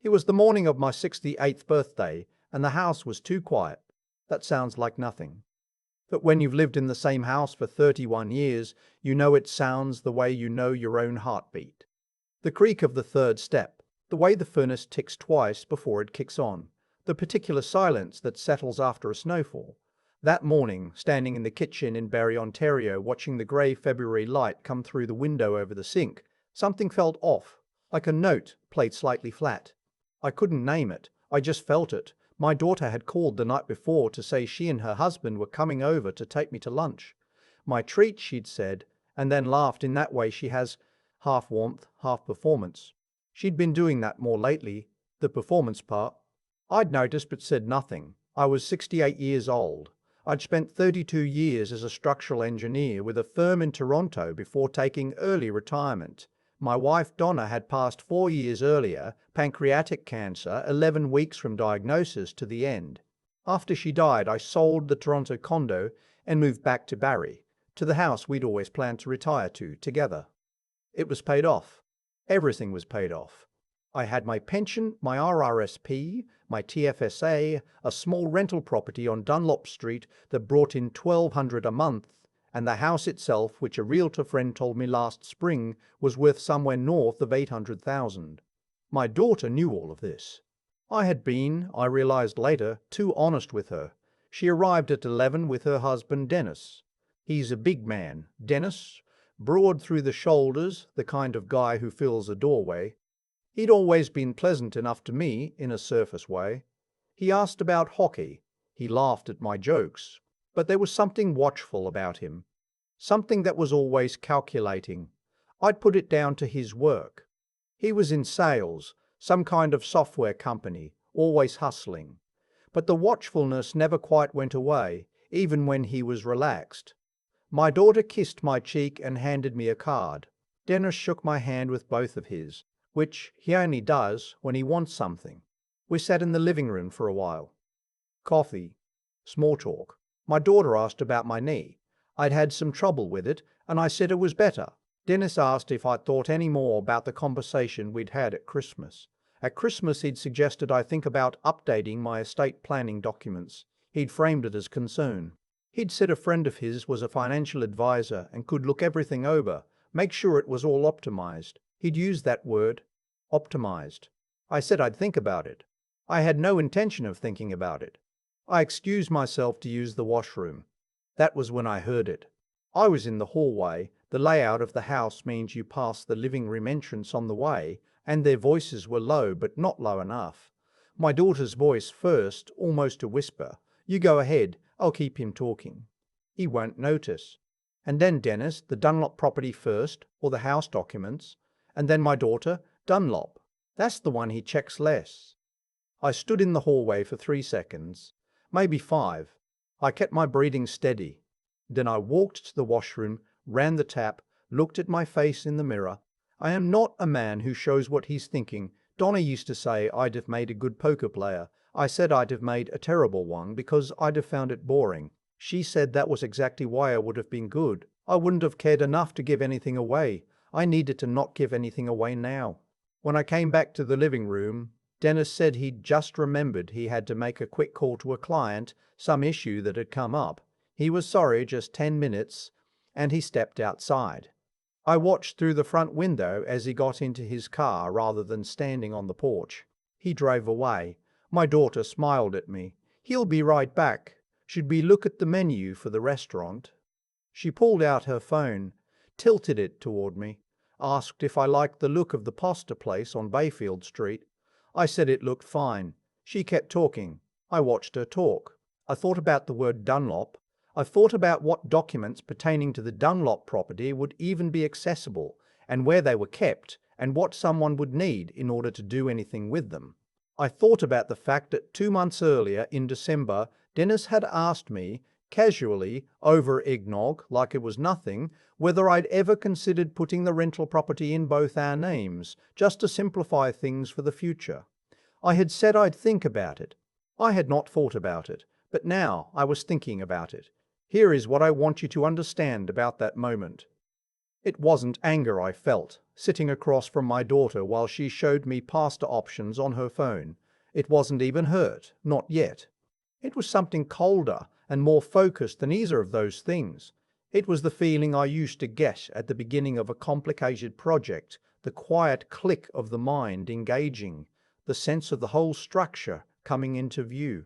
It was the morning of my 68th birthday, and the house was too quiet. That sounds like nothing. But when you've lived in the same house for 31 years, you know it sounds the way you know your own heartbeat. The creak of the third step, the way the furnace ticks twice before it kicks on, the particular silence that settles after a snowfall. That morning, standing in the kitchen in Barrie, Ontario, watching the grey February light come through the window over the sink, something felt off, like a note played slightly flat. I couldn't name it, I just felt it. My daughter had called the night before to say she and her husband were coming over to take me to lunch. My treat, she'd said, and then laughed in that way she has, half warmth, half performance. She'd been doing that more lately, the performance part. I'd noticed but said nothing. I was 68 years old. I'd spent 32 years as a structural engineer with a firm in Toronto before taking early retirement. My wife Donna had passed 4 years earlier, pancreatic cancer, 11 weeks from diagnosis to the end. After she died, I sold the Toronto condo and moved back to Barrie, to the house we'd always planned to retire to together. It was paid off. Everything was paid off. I had my pension, my RRSP, my TFSA, a small rental property on Dunlop Street that brought in $1,200 a month, and the house itself, which a realtor friend told me last spring was worth somewhere north of $800,000. My daughter knew all of this. I had been, I realized later, too honest with her. She arrived at 11 with her husband Dennis. He's a big man, Dennis, broad through the shoulders, the kind of guy who fills a doorway. He'd always been pleasant enough to me, in a surface way. He asked about hockey. He laughed at my jokes. But there was something watchful about him. Something that was always calculating. I'd put it down to his work. He was in sales, some kind of software company, always hustling. But the watchfulness never quite went away, even when he was relaxed. My daughter kissed my cheek and handed me a card. Dennis shook my hand with both of his, which he only does when he wants something. We sat in the living room for a while. Coffee. Small talk. My daughter asked about my knee. I'd had some trouble with it, and I said it was better. Dennis asked if I'd thought any more about the conversation we'd had at Christmas. At Christmas he'd suggested I think about updating my estate planning documents. He'd framed it as concern. He'd said a friend of his was a financial advisor and could look everything over, make sure it was all optimized. He'd used that word, optimized. I said I'd think about it. I had no intention of thinking about it. I excused myself to use the washroom. That was when I heard it. I was in the hallway. The layout of the house means you pass the living room entrance on the way, and their voices were low but not low enough. My daughter's voice first, almost a whisper. You go ahead, I'll keep him talking. He won't notice. And then Dennis, the Dunlop property first, or the house documents, and then my daughter, Dunlop. That's the one he checks less. I stood in the hallway for 3 seconds. Maybe 5. I kept my breathing steady. Then I walked to the washroom, ran the tap, looked at my face in the mirror. I am not a man who shows what he's thinking. Donna used to say I'd have made a good poker player. I said I'd have made a terrible one because I'd have found it boring. She said that was exactly why I would have been good. I wouldn't have cared enough to give anything away. I needed to not give anything away now. When I came back to the living room, Dennis said he'd just remembered he had to make a quick call to a client, some issue that had come up. He was sorry, just 10 minutes, and he stepped outside. I watched through the front window as he got into his car rather than standing on the porch. He drove away. My daughter smiled at me. He'll be right back. Should we look at the menu for the restaurant? She pulled out her phone, tilted it toward me, asked if I liked the look of the pasta place on Bayfield Street. I said it looked fine. She kept talking. I watched her talk. I thought about the word Dunlop. I thought about what documents pertaining to the Dunlop property would even be accessible, and where they were kept, and what someone would need in order to do anything with them. I thought about the fact that 2 months earlier, in December, Dennis had asked me, casually, over eggnog, like it was nothing, whether I'd ever considered putting the rental property in both our names, just to simplify things for the future. I had said I'd think about it. I had not thought about it, but now I was thinking about it. Here is what I want you to understand about that moment. It wasn't anger I felt, sitting across from my daughter while she showed me pasta options on her phone. It wasn't even hurt, not yet. It was something colder and more focused than either of those things. It was the feeling I used to get at the beginning of a complicated project, the quiet click of the mind engaging, the sense of the whole structure coming into view.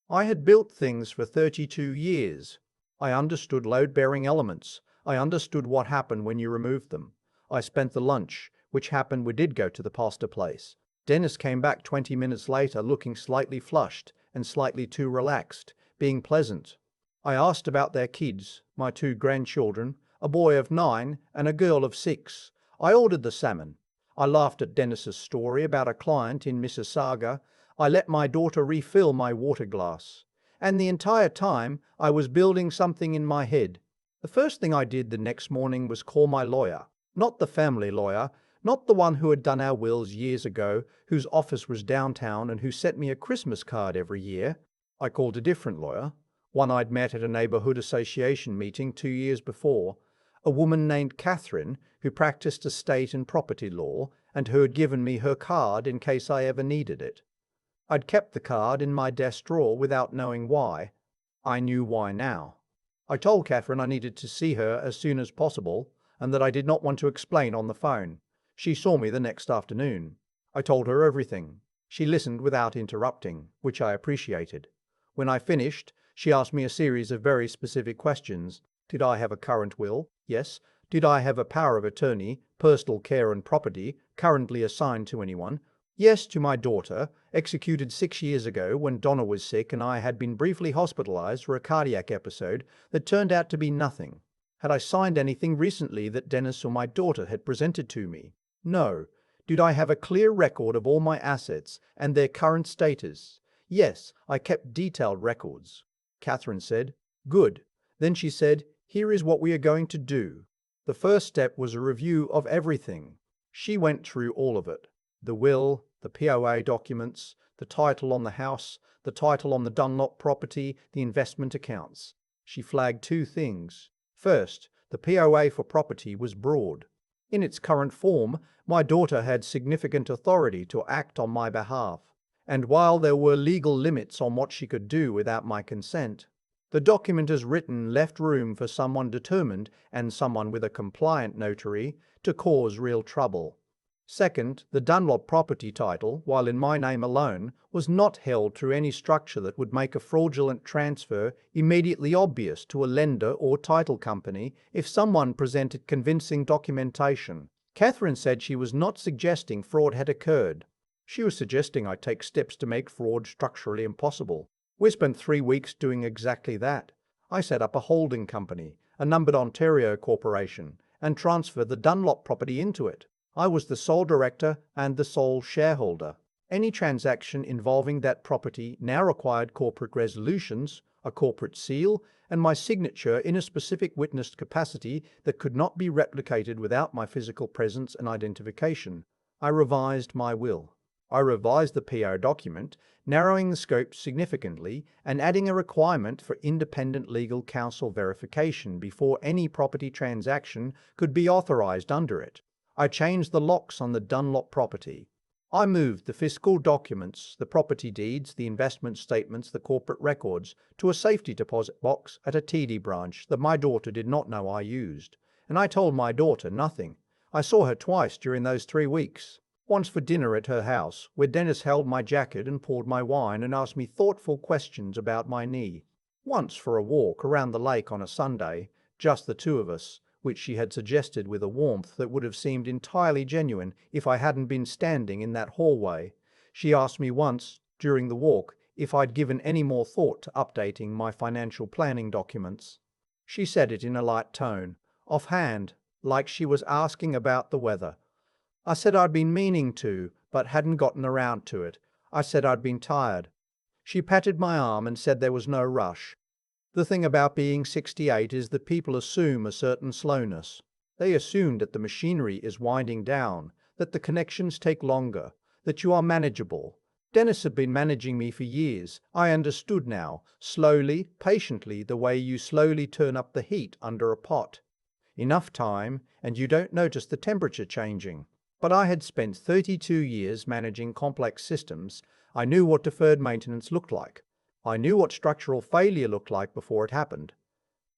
I had built things for 32 years. I understood load-bearing elements. I understood what happened when you removed them. I spent the lunch, which happened we did go to the pasta place. Dennis came back 20 minutes later looking slightly flushed and slightly too relaxed, being pleasant. I asked about their kids, my 2 grandchildren, a boy of 9 and a girl of 6. I ordered the salmon. I laughed at Dennis's story about a client in Mississauga. I let my daughter refill my water glass. And the entire time, I was building something in my head. The first thing I did the next morning was call my lawyer. Not the family lawyer, not the one who had done our wills years ago, whose office was downtown and who sent me a Christmas card every year. I called a different lawyer, one I'd met at a neighborhood association meeting 2 years before, a woman named Catherine who practiced estate and property law and who had given me her card in case I ever needed it. I'd kept the card in my desk drawer without knowing why. I knew why now. I told Catherine I needed to see her as soon as possible and that I did not want to explain on the phone. She saw me the next afternoon. I told her everything. She listened without interrupting, which I appreciated. When I finished, she asked me a series of very specific questions. Did I have a current will? Yes. Did I have a power of attorney, personal care and property, currently assigned to anyone? Yes, to my daughter, executed 6 years ago when Donna was sick and I had been briefly hospitalized for a cardiac episode that turned out to be nothing. Had I signed anything recently that Dennis or my daughter had presented to me? No. Did I have a clear record of all my assets and their current status? Yes, I kept detailed records. Catherine said, "Good." Then she said, "Here is what we are going to do." The first step was a review of everything. She went through all of it. The will, the POA documents, the title on the house, the title on the Dunlop property, the investment accounts. She flagged 2 things. First, the POA for property was broad. In its current form, my daughter had significant authority to act on my behalf, and while there were legal limits on what she could do without my consent, the document as written left room for someone determined and someone with a compliant notary to cause real trouble. Second, the Dunlop property title, while in my name alone, was not held through any structure that would make a fraudulent transfer immediately obvious to a lender or title company if someone presented convincing documentation. Catherine said she was not suggesting fraud had occurred. She was suggesting I take steps to make fraud structurally impossible. We spent 3 weeks doing exactly that. I set up a holding company, a numbered Ontario corporation, and transferred the Dunlop property into it. I was the sole director and the sole shareholder. Any transaction involving that property now required corporate resolutions, a corporate seal, and my signature in a specific witnessed capacity that could not be replicated without my physical presence and identification. I revised my will. I revised the PO document, narrowing the scope significantly and adding a requirement for independent legal counsel verification before any property transaction could be authorized under it. I changed the locks on the Dunlop property. I moved the fiscal documents, the property deeds, the investment statements, the corporate records, to a safety deposit box at a TD branch that my daughter did not know I used. And I told my daughter nothing. I saw her twice during those 3 weeks. Once for dinner at her house, where Dennis held my jacket and poured my wine and asked me thoughtful questions about my knee. Once for a walk around the lake on a Sunday, just the 2 of us, which she had suggested with a warmth that would have seemed entirely genuine if I hadn't been standing in that hallway. She asked me once, during the walk, if I'd given any more thought to updating my financial planning documents. She said it in a light tone, offhand, like she was asking about the weather. I said I'd been meaning to, but hadn't gotten around to it. I said I'd been tired. She patted my arm and said there was no rush. The thing about being 68 is that people assume a certain slowness. They assume that the machinery is winding down, that the connections take longer, that you are manageable. Dennis had been managing me for years. I understood now, slowly, patiently, the way you slowly turn up the heat under a pot. enough time, and you don't notice the temperature changing. But I had spent 32 years managing complex systems. I knew what deferred maintenance looked like. I knew what structural failure looked like before it happened.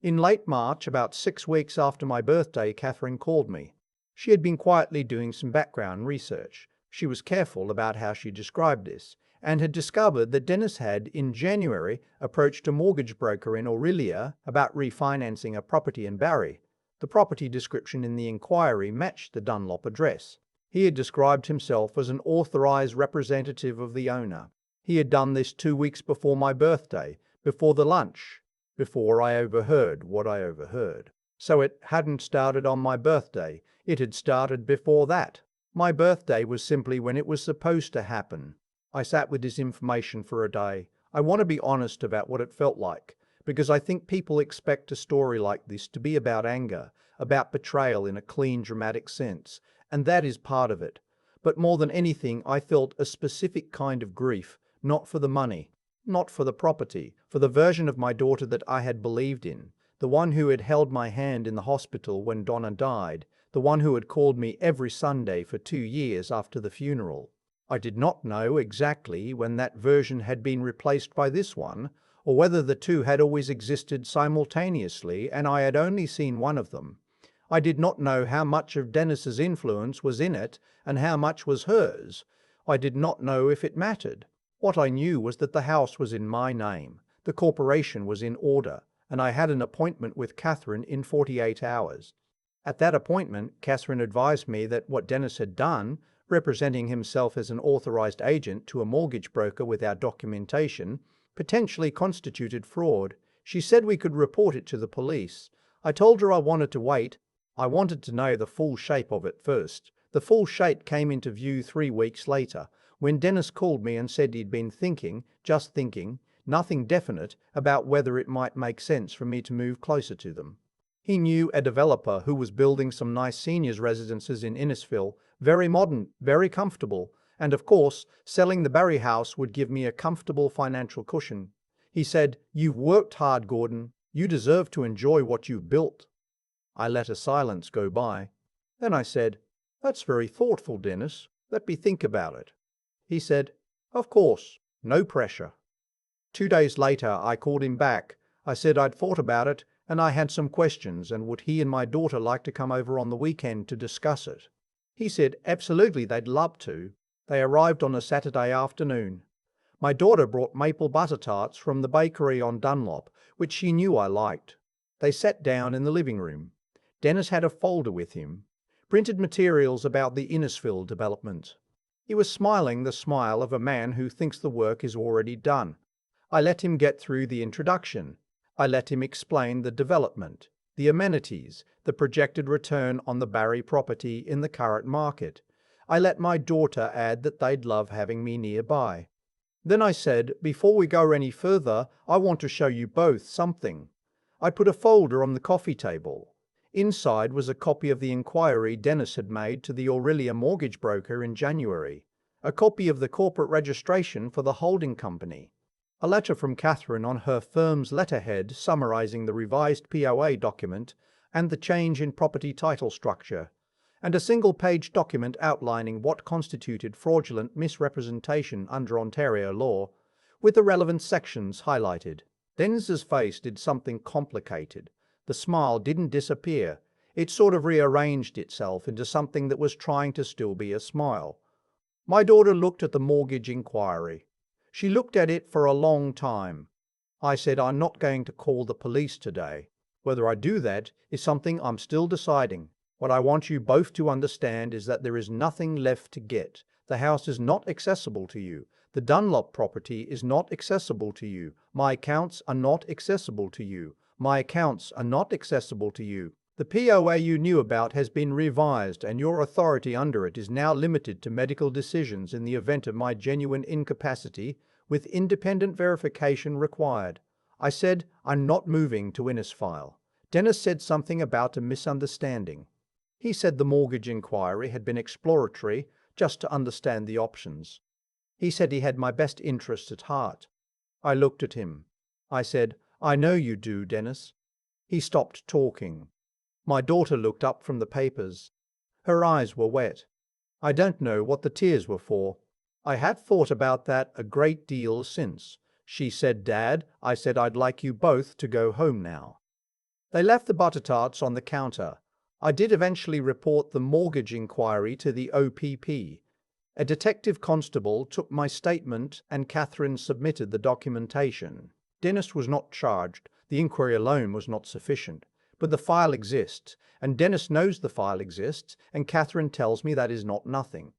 In late March, about 6 weeks after my birthday, Catherine called me. She had been quietly doing some background research. She was careful about how she described this, and had discovered that Dennis had, in January, approached a mortgage broker in Aurelia about refinancing a property in Barrie. The property description in the inquiry matched the Dunlop address. He had described himself as an authorized representative of the owner. He had done this 2 weeks before my birthday, before the lunch, before I overheard what I overheard. So it hadn't started on my birthday, it had started before that. My birthday was simply when it was supposed to happen. I sat with this information for a day. I want to be honest about what it felt like, because I think people expect a story like this to be about anger, about betrayal in a clean, dramatic sense, and that is part of it. But more than anything, I felt a specific kind of grief, not for the money, not for the property, for the version of my daughter that I had believed in, the one who had held my hand in the hospital when Donna died, the one who had called me every Sunday for 2 years after the funeral. I did not know exactly when that version had been replaced by this one, or whether the two had always existed simultaneously and I had only seen one of them. I did not know how much of Dennis's influence was in it and how much was hers. I did not know if it mattered. What I knew was that the house was in my name, the corporation was in order, and I had an appointment with Catherine in 48 hours. At that appointment, Catherine advised me that what Dennis had done, representing himself as an authorized agent to a mortgage broker without documentation, potentially constituted fraud. She said we could report it to the police. I told her I wanted to wait. I wanted to know the full shape of it first. The full shape came into view 3 weeks later, when Dennis called me and said he'd been thinking, just thinking, nothing definite, about whether it might make sense for me to move closer to them. He knew a developer who was building some nice seniors residences in Innisfil, very modern, very comfortable, and of course, selling the Barrie house would give me a comfortable financial cushion. He said, "You've worked hard, Gordon. You deserve to enjoy what you've built." I let a silence go by. Then I said, "That's very thoughtful, Dennis. Let me think about it." He said, "Of course, no pressure." 2 days later, I called him back. I said I'd thought about it and I had some questions, and would he and my daughter like to come over on the weekend to discuss it? He said absolutely they'd love to. They arrived on a Saturday afternoon. My daughter brought maple butter tarts from the bakery on Dunlop, which she knew I liked. They sat down in the living room. Dennis had a folder with him, printed materials about the Innisfil development. He was smiling the smile of a man who thinks the work is already done. I let him get through the introduction. I let him explain the development, the amenities, the projected return on the Barrie property in the current market. I let my daughter add that they'd love having me nearby. Then I said, "Before we go any further, I want to show you both something." I put a folder on the coffee table. Inside was a copy of the inquiry Dennis had made to the Aurelia mortgage broker in January, a copy of the corporate registration for the holding company, a letter from Catherine on her firm's letterhead summarizing the revised POA document and the change in property title structure, and a single-page document outlining what constituted fraudulent misrepresentation under Ontario law, with the relevant sections highlighted. Dennis's face did something complicated. The smile didn't disappear. It sort of rearranged itself into something that was trying to still be a smile. My daughter looked at the mortgage inquiry. She looked at it for a long time. I said, "I'm not going to call the police today. Whether I do that is something I'm still deciding. What I want you both to understand is that there is nothing left to get. The house is not accessible to you. The Dunlop property is not accessible to you. My accounts are not accessible to you. My accounts are not accessible to you. The POA you knew about has been revised, and your authority under it is now limited to medical decisions in the event of my genuine incapacity, with independent verification required." I said, "I'm not moving to Innisfil." Dennis said something about a misunderstanding. He said the mortgage inquiry had been exploratory, just to understand the options. He said he had my best interests at heart. I looked at him. I said, "I know you do, Dennis." He stopped talking. My daughter looked up from the papers. Her eyes were wet. I don't know what the tears were for. I had thought about that a great deal since. She said, "Dad, I said I'd like you both to go home now." They left the butter tarts on the counter. I did eventually report the mortgage inquiry to the OPP. A detective constable took my statement and Catherine submitted the documentation. Dennis was not charged. The inquiry alone was not sufficient. But the file exists, and Dennis knows the file exists, and Catherine tells me that is not nothing.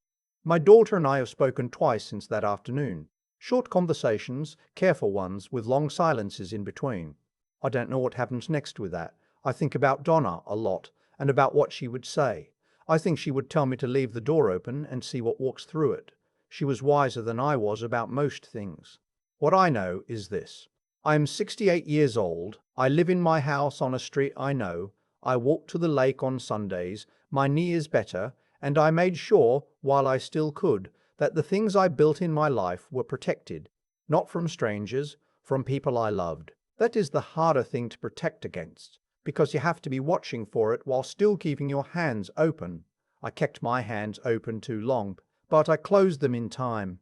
My daughter and I have spoken twice since that afternoon. Short conversations, careful ones, with long silences in between. I don't know what happens next with that. I think about Donna a lot, and about what she would say. I think she would tell me to leave the door open and see what walks through it. She was wiser than I was about most things. What I know is this. I am 68 years old. I live in my house on a street I know. I walk to the lake on Sundays. My knee is better, and I made sure, while I still could, that the things I built in my life were protected, not from strangers, from people I loved. That is the harder thing to protect against, because you have to be watching for it while still keeping your hands open. I kept my hands open too long, but I closed them in time.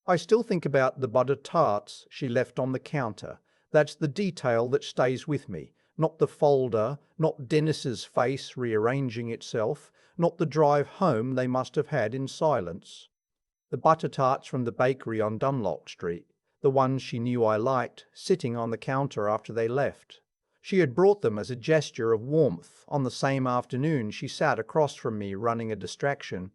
I still think about the butter tarts she left on the counter. That's the detail that stays with me, not the folder, not Dennis's face rearranging itself, not the drive home they must have had in silence. The butter tarts from the bakery on Dunlop Street, the ones she knew I liked, sitting on the counter after they left. She had brought them as a gesture of warmth on the same afternoon she sat across from me running a distraction.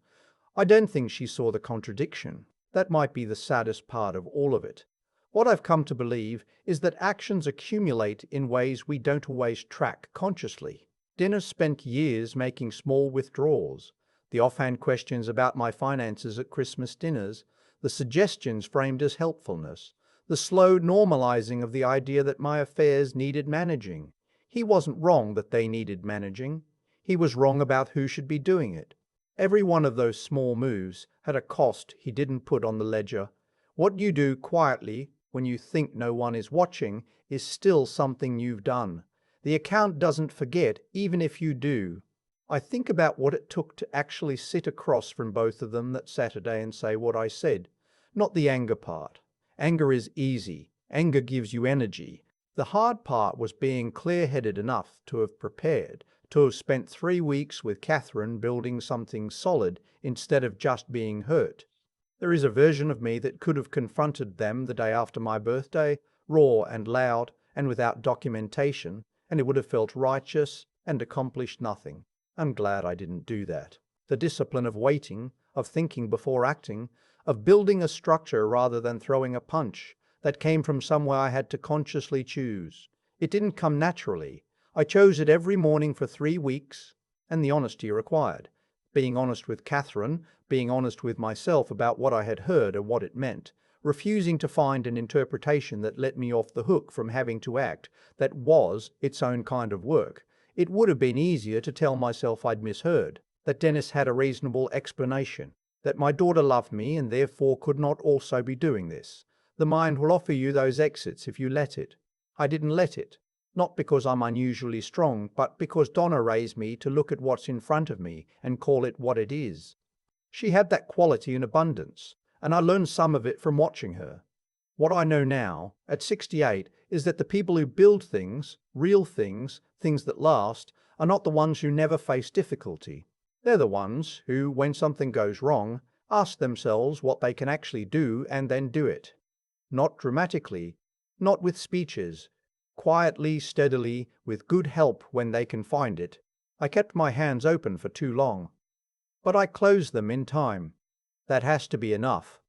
I don't think she saw the contradiction. That might be the saddest part of all of it. What I've come to believe is that actions accumulate in ways we don't always track consciously. Dennis spent years making small withdrawals. The offhand questions about my finances at Christmas dinners, the suggestions framed as helpfulness, the slow normalizing of the idea that my affairs needed managing. He wasn't wrong that they needed managing. He was wrong about who should be doing it. Every one of those small moves had a cost he didn't put on the ledger. What you do quietly when you think no one is watching is still something you've done. The account doesn't forget, even if you do. I think about what it took to actually sit across from both of them that Saturday and say what I said, not the anger part. Anger is easy. Anger gives you energy. The hard part was being clear-headed enough to have prepared, to have spent 3 weeks with Catherine building something solid instead of just being hurt. There is a version of me that could have confronted them the day after my birthday, raw and loud and without documentation, and it would have felt righteous and accomplished nothing. I'm glad I didn't do that. The discipline of waiting, of thinking before acting, of building a structure rather than throwing a punch, that came from somewhere I had to consciously choose. It didn't come naturally. I chose it every morning for 3 weeks, and the honesty required. Being honest with Catherine, being honest with myself about what I had heard and what it meant, refusing to find an interpretation that let me off the hook from having to act, that was its own kind of work. It would have been easier to tell myself I'd misheard, that Dennis had a reasonable explanation, that my daughter loved me and therefore could not also be doing this. The mind will offer you those exits if you let it. I didn't let it. Not because I'm unusually strong, but because Donna raised me to look at what's in front of me and call it what it is. She had that quality in abundance, and I learned some of it from watching her. What I know now, at 68, is that the people who build things, real things, things that last, are not the ones who never face difficulty. They're the ones who, when something goes wrong, ask themselves what they can actually do and then do it. Not dramatically, not with speeches, quietly, steadily, with good help when they can find it. I kept my hands open for too long. But I closed them in time. That has to be enough.